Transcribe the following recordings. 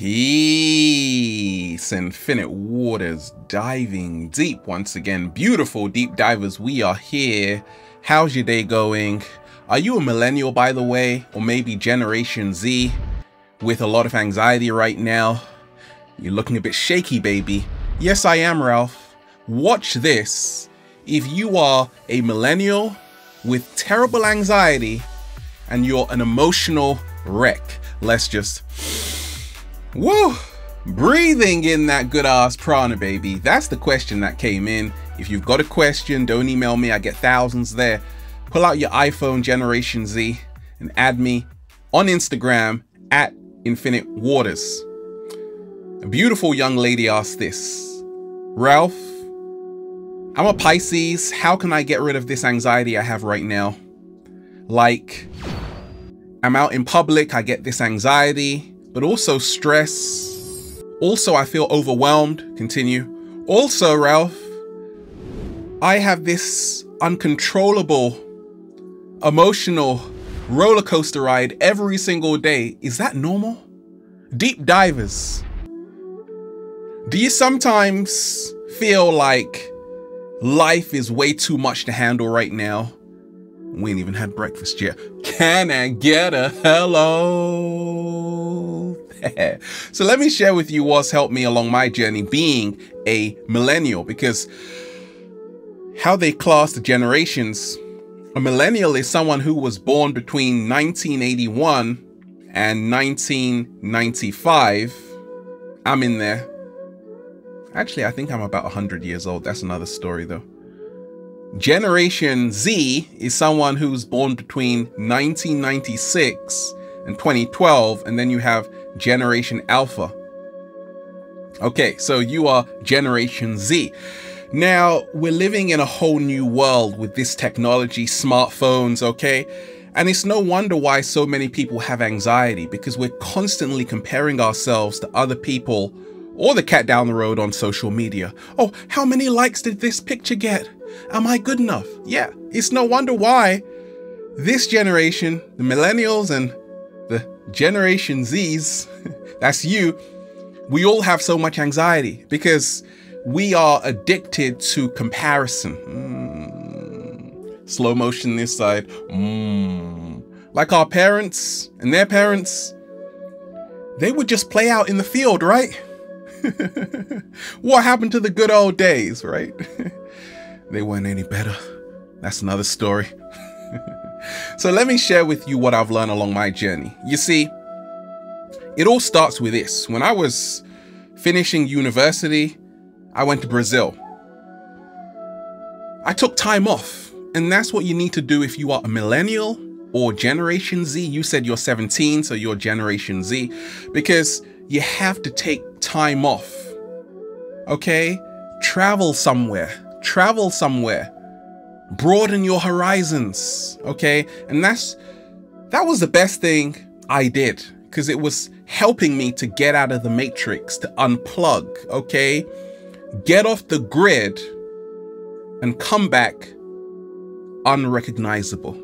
Peace, infinite waters, diving deep once again. Beautiful deep divers, we are here. How's your day going? Are you a millennial, by the way, or maybe Generation Z with a lot of anxiety right now? You're looking a bit shaky, baby. Yes, I am, Ralph. Watch this. If you are a millennial with terrible anxiety and you're an emotional wreck, let's just woo, breathing in that good ass prana, baby. That's the question that came in. If you've got a question, don't email me. I get thousands there. Pull out your iPhone Generation Z and add me on Instagram at Infinite Waters. A beautiful young lady asked this. Ralph, I'm a Pisces. How can I get rid of this anxiety I have right now? Like, I'm out in public, I get this anxiety, but also stress. Also, I feel overwhelmed. Continue. Also, Ralph, I have this uncontrollable emotional roller coaster ride every single day. Is that normal? Deep divers, do you sometimes feel like life is way too much to handle right now? We ain't even had breakfast yet. Can I get a hello? So let me share with you what's helped me along my journey being a millennial, because how they class the generations, a millennial is someone who was born between 1981 and 1995. I'm in there. Actually, I think I'm about 100 years old. That's another story though. Generation Z is someone who's born between 1996 and 2012, and then you have Generation Alpha. Okay, so you are Generation Z. Now, we're living in a whole new world with this technology, smartphones, okay? And it's no wonder why so many people have anxiety, because we're constantly comparing ourselves to other people or the cat down the road on social media. Oh, how many likes did this picture get? Am I good enough? Yeah, it's no wonder why this generation, the millennials and the Generation Zs, that's you, we all have so much anxiety because we are addicted to comparison. Slow motion this side. Like our parents and their parents, they would just play out in the field, right? What happened to the good old days, right? They weren't any better. That's another story. So let me share with you what I've learned along my journey. You see, it all starts with this. When I was finishing university, I went to Brazil. I took time off, and that's what you need to do if you are a millennial or Generation Z. You said you're 17, so you're Generation Z, because you have to take time off, okay? Travel somewhere, broaden your horizons, okay? And that was the best thing I did, because it was helping me to get out of the matrix, to unplug, okay? Get off the grid and come back unrecognizable.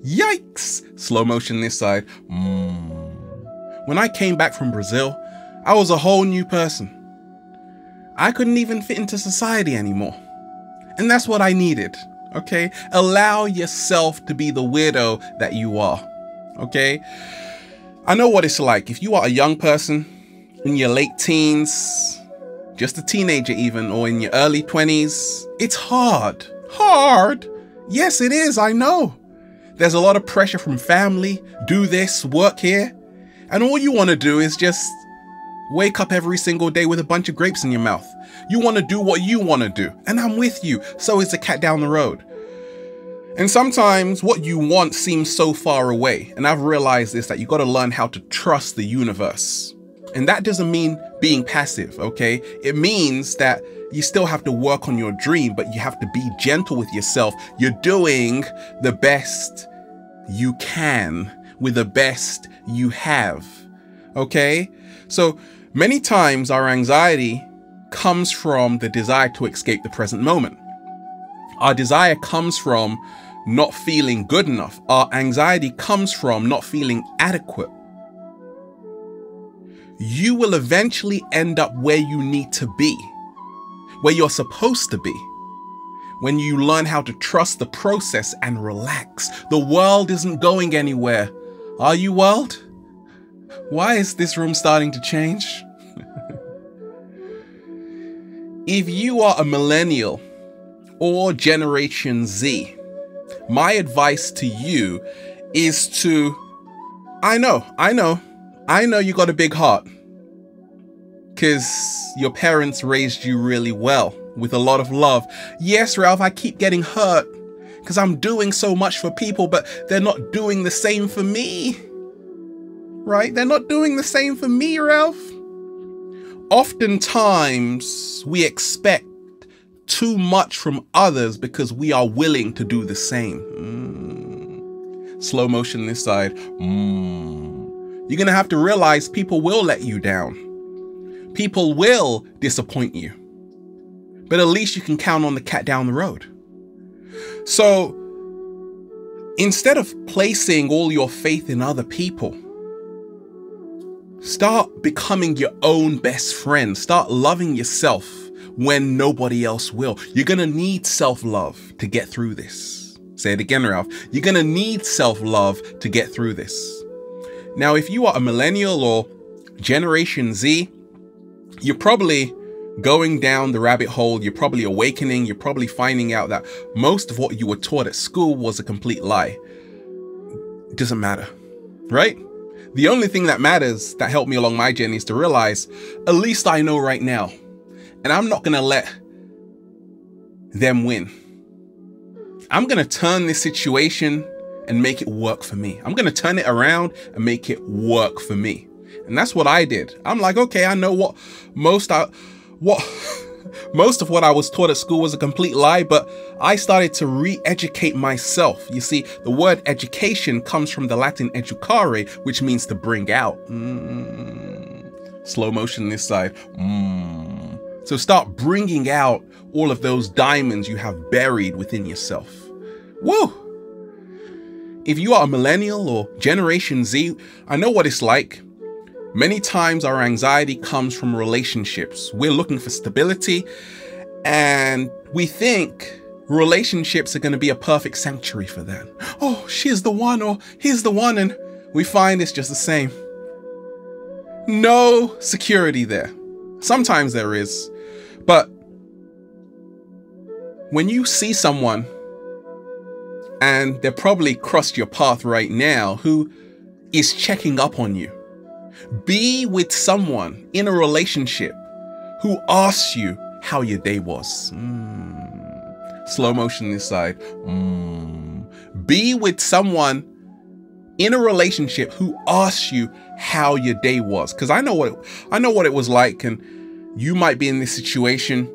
Yikes! Slow motion this side. When I came back from Brazil, I was a whole new person. I couldn't even fit into society anymore. And that's what I needed, okay? Allow yourself to be the weirdo that you are, okay? I know what it's like. If you are a young person in your late teens, just a teenager even, or in your early 20s, it's hard. Hard? Yes, it is, I know. There's a lot of pressure from family, do this, work here. And all you want to do is just wake up every single day with a bunch of grapes in your mouth. You want to do what you want to do. And I'm with you. So is the cat down the road. And sometimes what you want seems so far away. And I've realized this, that you got to learn how to trust the universe. And that doesn't mean being passive, okay? It means that you still have to work on your dream, but you have to be gentle with yourself. You're doing the best you can with the best you have, okay? So many times our anxiety comes from the desire to escape the present moment. Our desire comes from not feeling good enough. Our anxiety comes from not feeling adequate. you will eventually end up where you need to be, where you're supposed to be. When you learn how to trust the process and relax. The world isn't going anywhere. Are you, world? Why is this room starting to change? If you are a millennial or Generation Z, my advice to you is to, I know you got a big heart because your parents raised you really well with a lot of love. Yes, Ralph, I keep getting hurt because I'm doing so much for people, but they're not doing the same for me. Right? They're not doing the same for me, Ralph. Oftentimes, we expect too much from others because we are willing to do the same. Slow motion this side. You're going to have to realize people will let you down. People will disappoint you. But at least you can count on the cat down the road. So instead of placing all your faith in other people, start becoming your own best friend. Start loving yourself when nobody else will. You're going to need self-love to get through this. Say it again, Ralph. You're going to need self-love to get through this. Now, if you are a millennial or Generation Z, you're probably going down the rabbit hole. You're probably awakening. You're probably finding out that most of what you were taught at school was a complete lie. It doesn't matter, right? The only thing that matters that helped me along my journey is to realize, at least I know right now, and I'm not going to let them win. I'm going to turn this situation and make it work for me. I'm going to turn it around and make it work for me. And that's what I did. I'm like, okay, I know what most of what I was taught at school was a complete lie, but I started to re-educate myself. You see, the word education comes from the Latin educare, which means to bring out. Slow motion this side. So start bringing out all of those diamonds you have buried within yourself. Woo! If you are a millennial or Generation Z, I know what it's like. Many times our anxiety comes from relationships. We're looking for stability and we think relationships are going to be a perfect sanctuary for that. Oh, she's the one or he's the one, and we find it's just the same. No security there. Sometimes there is, but when you see someone and they're probably crossed your path right now who is checking up on you, be with someone in a relationship who asks you how your day was. Slow motion this side. Be with someone in a relationship who asks you how your day was. Because I know what it was like, and you might be in this situation.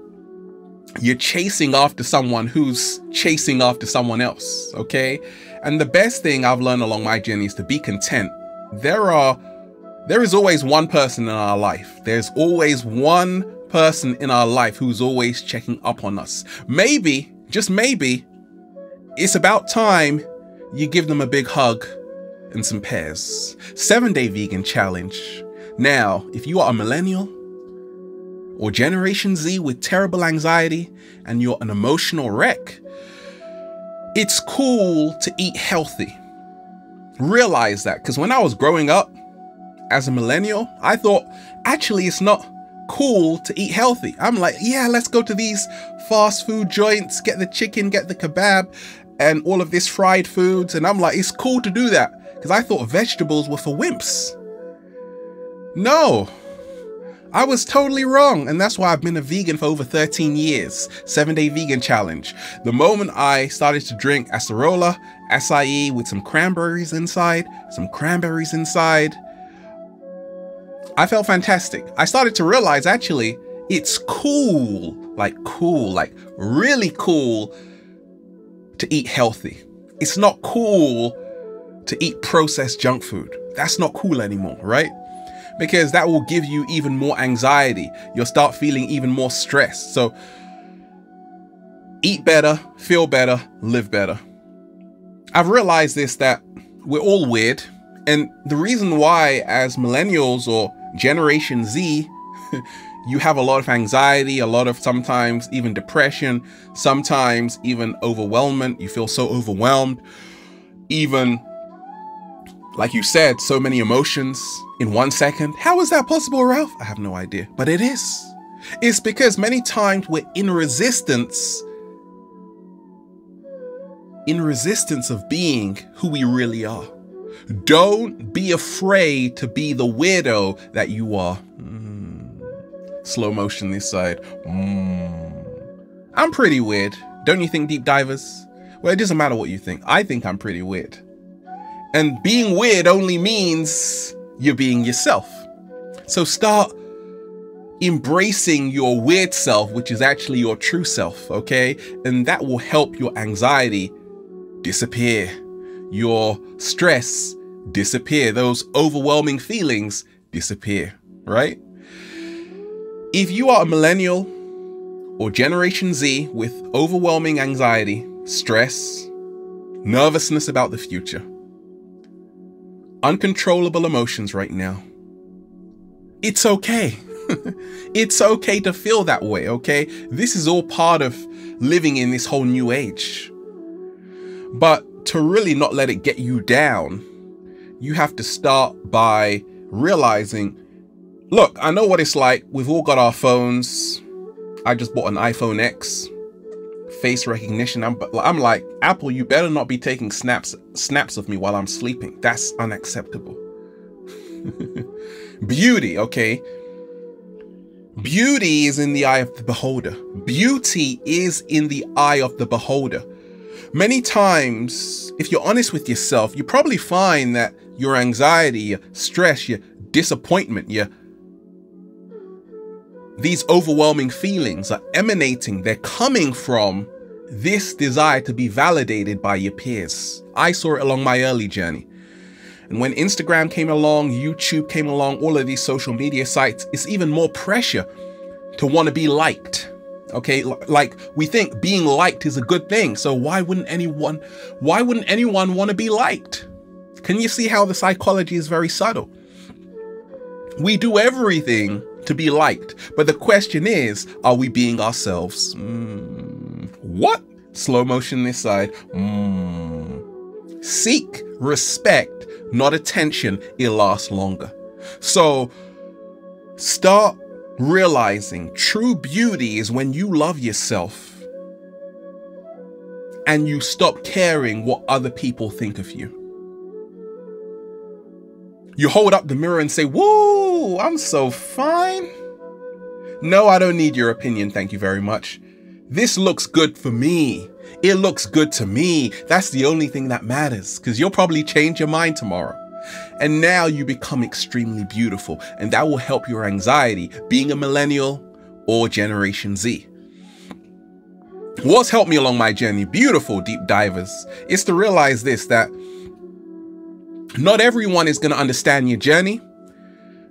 You're chasing after someone who's chasing after someone else, okay? And the best thing I've learned along my journey is to be content. There is always one person in our life. There's always one person in our life who's always checking up on us. Maybe, just maybe, it's about time you give them a big hug and some pears. 7-day vegan challenge. Now, if you are a millennial or Generation Z with terrible anxiety and you're an emotional wreck, it's cool to eat healthy. Realize that, because when I was growing up as a millennial, I thought, actually, it's not cool to eat healthy. I'm like, yeah, let's go to these fast food joints, get the chicken, get the kebab, and all of this fried foods. And I'm like, it's cool to do that, because I thought vegetables were for wimps. No, I was totally wrong. And that's why I've been a vegan for over 13 years. 7-day vegan challenge. The moment I started to drink acerola, acai with some cranberries inside, I felt fantastic. I started to realize, actually, it's cool, like really cool to eat healthy. It's not cool to eat processed junk food. That's not cool anymore, right? Because that will give you even more anxiety. You'll start feeling even more stressed. So eat better, feel better, live better. I've realized this, that we're all weird. And the reason why, as millennials or Generation Z, you have a lot of anxiety, a lot of sometimes even depression, sometimes even overwhelmment. You feel so overwhelmed. Even, like you said, so many emotions in 1 second. How is that possible, Ralph? I have no idea, but it is. It's because many times we're in resistance of being who we really are. Don't be afraid to be the weirdo that you are. Slow motion this side. I'm pretty weird. Don't you think, deep divers? Well, it doesn't matter what you think. I think I'm pretty weird. And being weird only means you're being yourself. So start embracing your weird self, which is actually your true self, okay? And that will help your anxiety disappear, your stress disappear, those overwhelming feelings disappear, right? If you are a millennial or Generation Z with overwhelming anxiety, stress, nervousness about the future, uncontrollable emotions right now, it's okay. It's okay to feel that way, okay? This is all part of living in this whole new age. But to really not let it get you down, you have to start by realizing, look, I know what it's like. We've all got our phones. I just bought an iPhone X, face recognition. I'm like, Apple, you better not be taking snaps of me while I'm sleeping. That's unacceptable. Beauty, okay? Beauty is in the eye of the beholder. Beauty is in the eye of the beholder. Many times, if you're honest with yourself, you probably find that your anxiety, your stress, your disappointment, these overwhelming feelings are emanating. They're coming from this desire to be validated by your peers. I saw it along my early journey. And when Instagram came along, YouTube came along, all of these social media sites, it's even more pressure to want to be liked. Okay, like we think being liked is a good thing. So why wouldn't anyone want to be liked? Can you see how the psychology is very subtle? We do everything to be liked. But the question is, are we being ourselves? What? Slow motion this side. Seek respect, not attention. It'll last longer. So start realizing true beauty is when you love yourself and you stop caring what other people think of you. You hold up the mirror and say, whoa, I'm so fine. No, I don't need your opinion. Thank you very much. This looks good for me. It looks good to me. That's the only thing that matters, because you'll probably change your mind tomorrow. And now you become extremely beautiful, and that will help your anxiety, being a millennial or Generation Z. What's helped me along my journey, beautiful deep divers, is to realize this, that not everyone is going to understand your journey.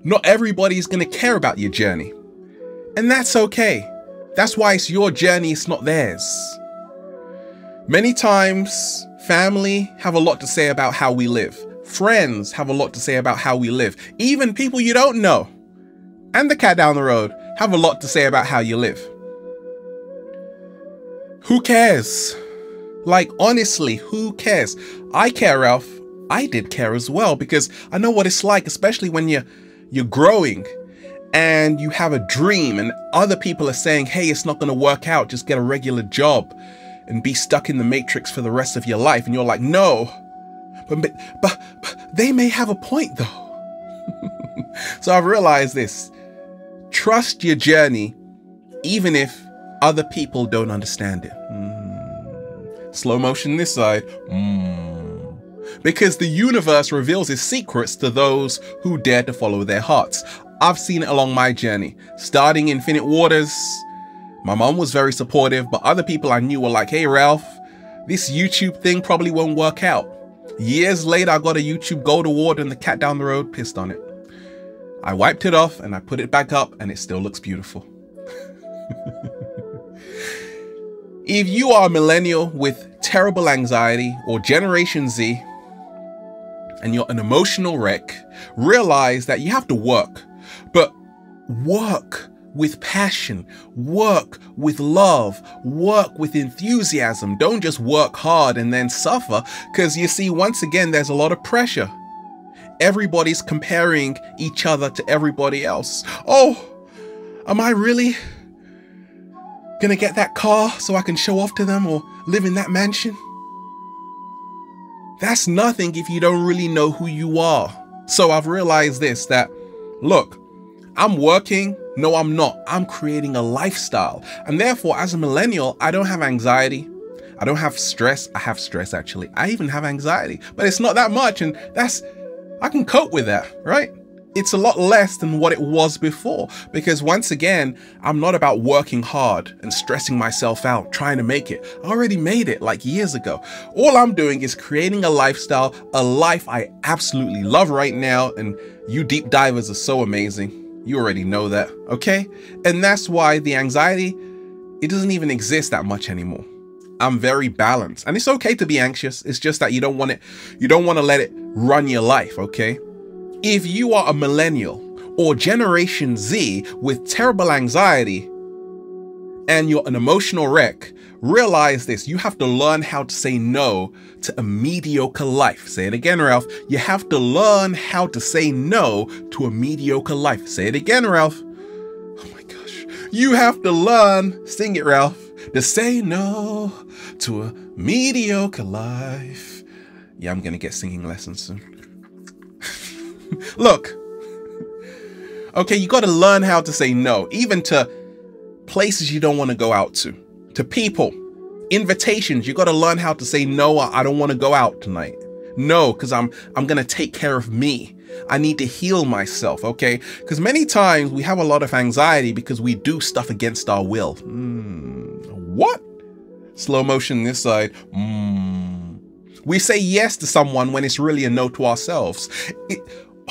Not everybody is going to care about your journey. And that's okay. That's why it's your journey, it's not theirs. Many times, family have a lot to say about how we live. Friends have a lot to say about how we live. Even people you don't know, and the cat down the road, have a lot to say about how you live. Who cares? Like, honestly, who cares? I care, Ralph. I did care as well, because I know what it's like, especially when you're growing and you have a dream and other people are saying, hey, it's not going to work out. Just get a regular job and be stuck in the matrix for the rest of your life. And you're like, no, but they may have a point though. So I've realized this. Trust your journey, even if other people don't understand it. Slow motion this side. Because the universe reveals its secrets to those who dare to follow their hearts. I've seen it along my journey. Starting Infinite Waters, my mom was very supportive, but other people I knew were like, hey Ralph, this YouTube thing probably won't work out. Years later, I got a YouTube Gold Award and the cat down the road pissed on it. I wiped it off and I put it back up and it still looks beautiful. If you are a millennial with terrible anxiety or Generation Z and you're an emotional wreck, realize that you have to work. But work with passion, work with love, work with enthusiasm. Don't just work hard and then suffer, because you see, once again, there's a lot of pressure. Everybody's comparing each other to everybody else. Oh, am I really gonna get that car so I can show off to them, or live in that mansion? That's nothing if you don't really know who you are. So I've realized this, that look, I'm working. No, I'm not. I'm creating a lifestyle. And therefore, as a millennial, I don't have anxiety. I don't have stress. I have stress, actually. I even have anxiety, but it's not that much. And I can cope with that, right? It's a lot less than what it was before, because once again, I'm not about working hard and stressing myself out, trying to make it. I already made it like years ago. All I'm doing is creating a lifestyle, a life I absolutely love right now. And you deep divers are so amazing. You already know that, okay? And that's why the anxiety, it doesn't even exist that much anymore. I'm very balanced, and it's okay to be anxious. It's just that you don't want to let it run your life, okay? If you are a millennial or Generation Z with terrible anxiety and you're an emotional wreck, realize this: you have to learn how to say no to a mediocre life. Say it again, Ralph. You have to learn how to say no to a mediocre life. Say it again, Ralph. Oh my gosh. You have to learn, sing it, Ralph, to say no to a mediocre life. Yeah, I'm gonna get singing lessons soon. Look, okay, you got to learn how to say no, even to places you don't want to go out to people, invitations. You got to learn how to say no. I don't want to go out tonight. No, because I'm going to take care of me. I need to heal myself, okay? Because many times we have a lot of anxiety because we do stuff against our will. What? Slow motion this side. We say yes to someone when it's really a no to ourselves.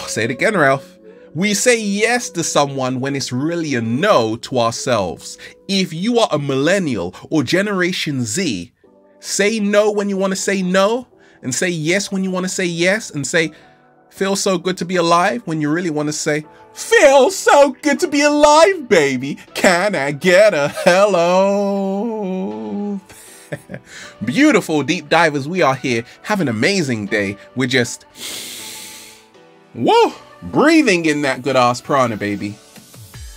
Say it again, Ralph. We say yes to someone when it's really a no to ourselves. If you are a millennial or Generation Z, say no when you want to say no, and say yes when you want to say yes, and say feels so good to be alive when you really want to say feels so good to be alive, baby. Can I get a hello? Beautiful deep divers, we are here. Have an amazing day. We're just whoa, breathing in that good ass prana, baby.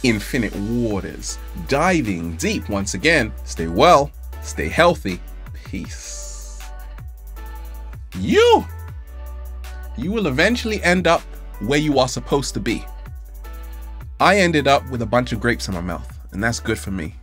Infinite waters, diving deep once again. Stay well, stay healthy. Peace. You will eventually end up where you are supposed to be. I ended up with a bunch of grapes in my mouth, and that's good for me.